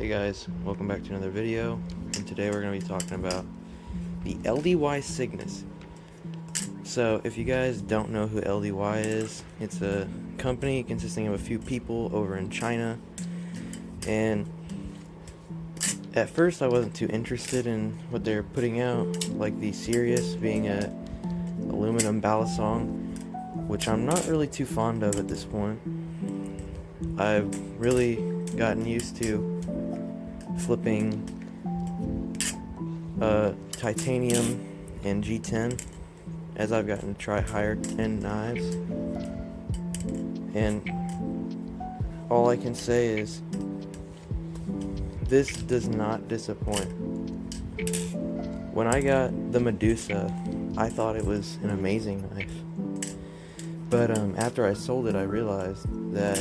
Hey guys, welcome back to another video, and today we're going to be talking about the LDY Cygnus. So if you guys don't know who LDY is, it's a company consisting of a few people over in China, and at first I wasn't too interested in what they're putting out, like the Sirius being a aluminum balisong, which I'm not really too fond of at this point. I've really gotten used to flipping titanium and G10 as I've gotten to try higher end knives, and all I can say is this does not disappoint. When I got the Medusa, I thought it was an amazing knife, but after I sold it I realized that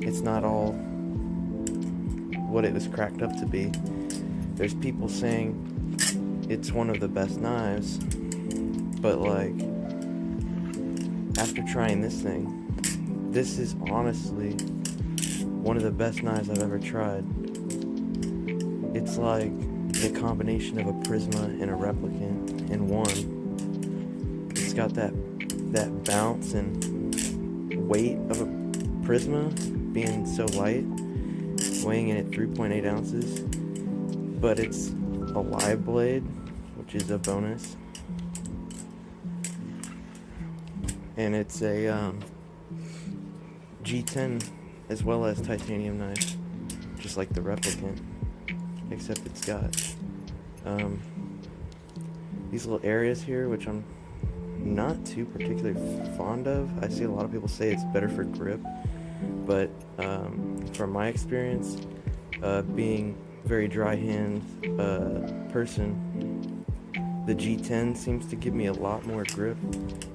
it's not all what it was cracked up to be. There's people saying it's one of the best knives, but like, after trying this thing, this is honestly one of the best knives I've ever tried. It's like the combination of a Prisma and a Replicant in one. It's got that bounce and weight of a Prisma being so light, weighing in at 3.8 ounces, but it's a live blade, which is a bonus, and it's a G10 as well as titanium knife, just like the Replicant, except it's got these little areas here, which I'm not too particularly fond of. I see a lot of people say it's better for grip, but from my experience, being very dry hand person, the G10 seems to give me a lot more grip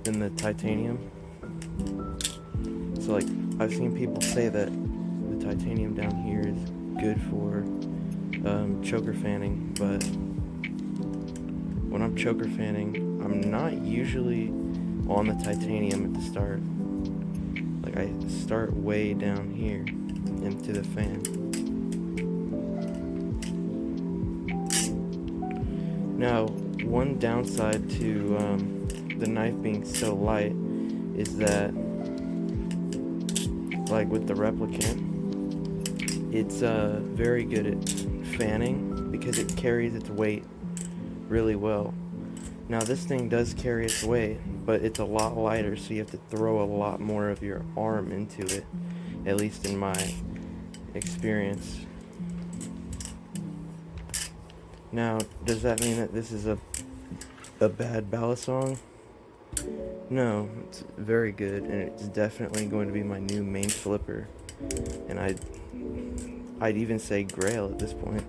than the titanium. So like, I've seen people say that the titanium down here is good for choker fanning, but when I'm choker fanning, I'm not usually on the titanium at the start. Like, I start way down here into the fan. Now, one downside to the knife being so light is that, like with the Replicant, it's very good at fanning because it carries its weight really well. Now this thing does carry its weight, but it's a lot lighter, so you have to throw a lot more of your arm into it, at least in my experience. Now, does that mean that this is a bad balisong? No, it's very good, and it's definitely going to be my new main flipper, and I'd even say grail at this point.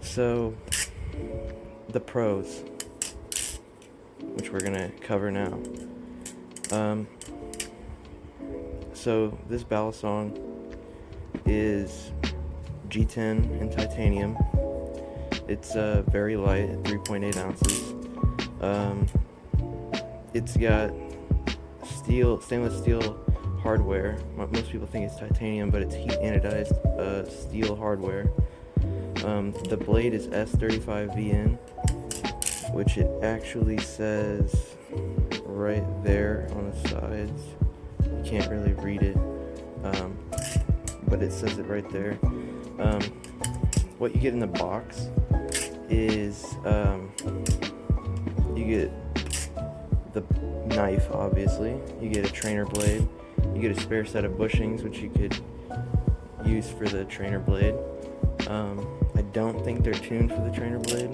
So, the pros, which we're gonna cover now. So this balisong is G10 and titanium. It's very light at 3.8 ounces. It's got stainless steel hardware. Most people think it's titanium, but it's heat anodized steel hardware. The blade is S35VN, which it actually says right there on the sides. You can't really read it, but it says it right there. What you get in the box is you get the knife, obviously. You get a trainer blade. You get a spare set of bushings, which you could use for the trainer blade. I don't think they're tuned for the trainer blade,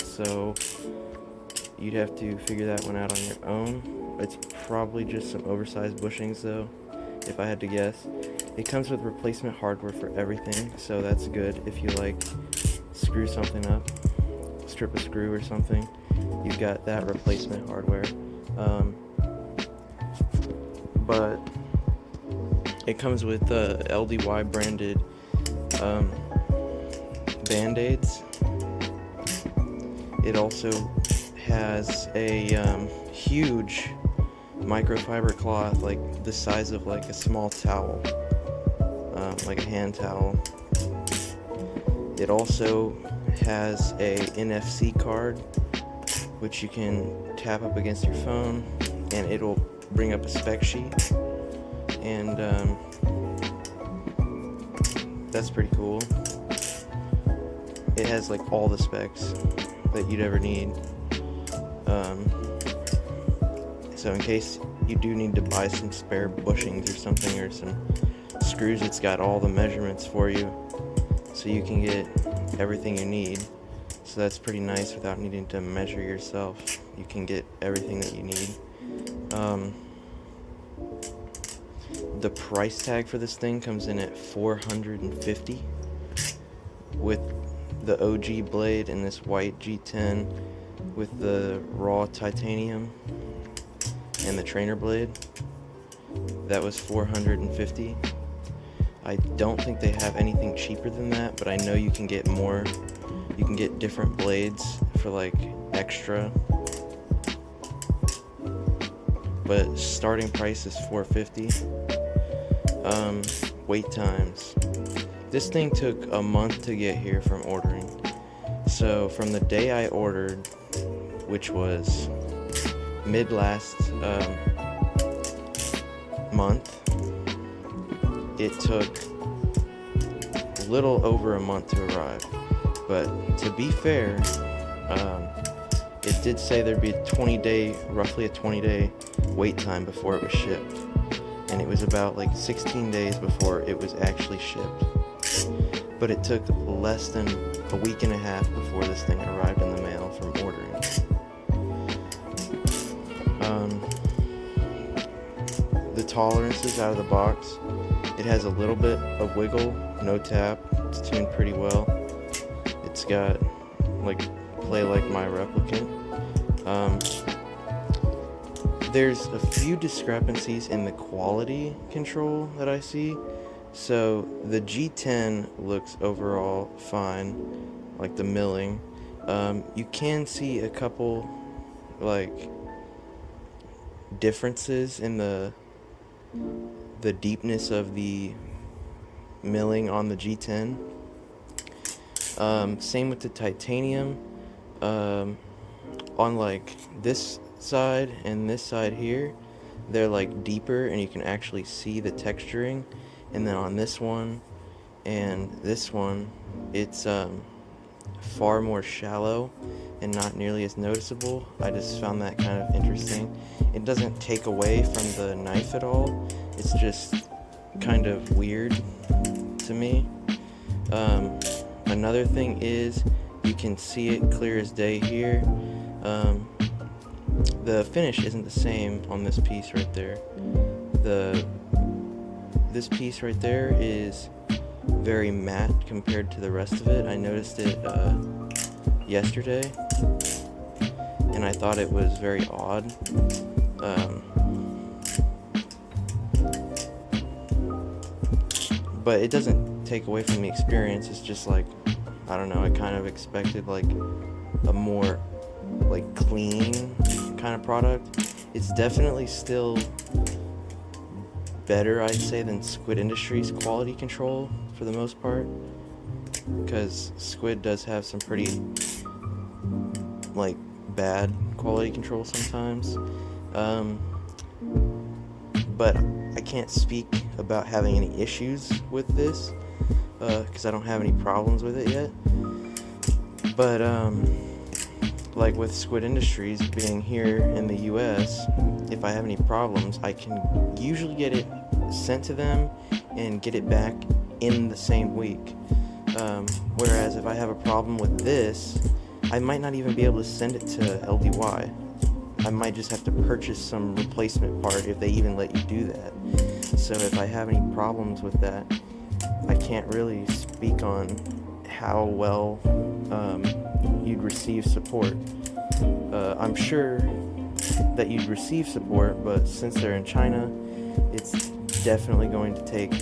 so you'd have to figure that one out on your own. It's probably just some oversized bushings though, if I had to guess. It comes with replacement hardware for everything, so that's good. If you like screw something up, strip a screw or something, you've got that replacement hardware. But it comes with LDY branded band-aids. It also has a huge microfiber cloth, like the size of like a small towel, like a hand towel. It also has a NFC card, which you can tap up against your phone, and it'll bring up a spec sheet, and that's pretty cool. It has like all the specs that you'd ever need. So in case you do need to buy some spare bushings or something, or some screws, it's got all the measurements for you, so you can get everything you need. So that's pretty nice without needing to measure yourself. You can get everything that you need. The price tag for this thing comes in at $450 with the OG blade and this white G10 with the raw titanium and the trainer blade. That was $450. I don't think they have anything cheaper than that, but I know you can get more. You can get different blades for like extra, but starting price is $450. Wait times. This thing took a month to get here from ordering. So from the day I ordered, which was mid last month, it took a little over a month to arrive. But to be fair, it did say there'd be roughly a 20-day wait time before it was shipped. And it was about like 16 days before it was actually shipped. But it took less than a week and a half before this thing arrived in the mail from ordering. The tolerances out of the box, it has a little bit of wiggle, no tap, it's tuned pretty well. It's got like play like my replicant. There's a few discrepancies in the quality control that I see. So the G10 looks overall fine, like the milling. You can see a couple like differences in the deepness of the milling on the G10. Same with the titanium. On like this side and this side here, they're like deeper and you can actually see the texturing. And then on this one and this one, it's far more shallow and not nearly as noticeable. I just found that kind of interesting. It doesn't take away from the knife at all. It's just kind of weird to me. Another thing is you can see it clear as day here. The finish isn't the same on this piece right there. This piece right there is very matte compared to the rest of it. I noticed it yesterday, and I thought it was very odd. But it doesn't take away from the experience. It's just like, I don't know, I kind of expected like a more like clean kind of product. It's definitely still better, I'd say, than Squid Industries quality control for the most part, because Squid does have some pretty like bad quality control sometimes. But I can't speak about having any issues with this because I don't have any problems with it yet. But like with Squid Industries being here in the US, if I have any problems, I can usually get it sent to them and get it back in the same week. Whereas if I have a problem with this, I might not even be able to send it to LDY. I might just have to purchase some replacement part if they even let you do that. So if I have any problems with that, I can't really speak on how well you'd receive support. I'm sure that you'd receive support, but since they're in China, it's definitely going to take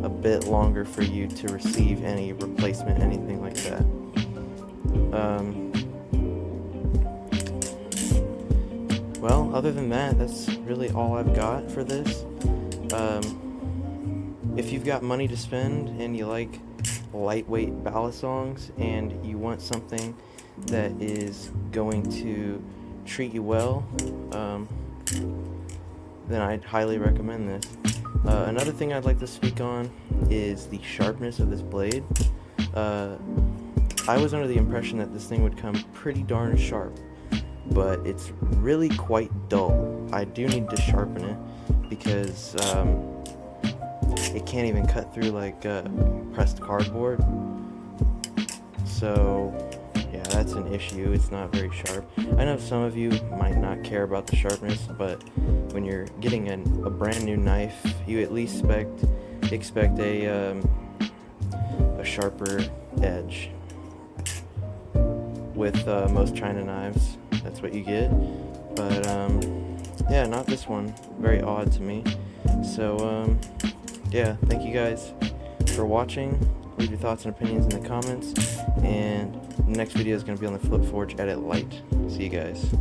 a bit longer for you to receive any replacement, anything like that. well, other than that, that's really all I've got for this. If you've got money to spend and you like lightweight balisongs and you want something that is going to treat you well, then I'd highly recommend this. Another thing I'd like to speak on is the sharpness of this blade. I was under the impression that this thing would come pretty darn sharp, but it's really quite dull. I do need to sharpen it because it can't even cut through like pressed cardboard. So yeah, that's an issue. It's not very sharp. I know some of you might not care about the sharpness, but when you're getting a brand new knife, you at least expect a sharper edge. With most China knives, that's what you get. But yeah, not this one. Very odd to me. So yeah, thank you guys for watching. Leave your thoughts and opinions in the comments, and the next video is going to be on the Flip Forge Edit Lite. See you guys.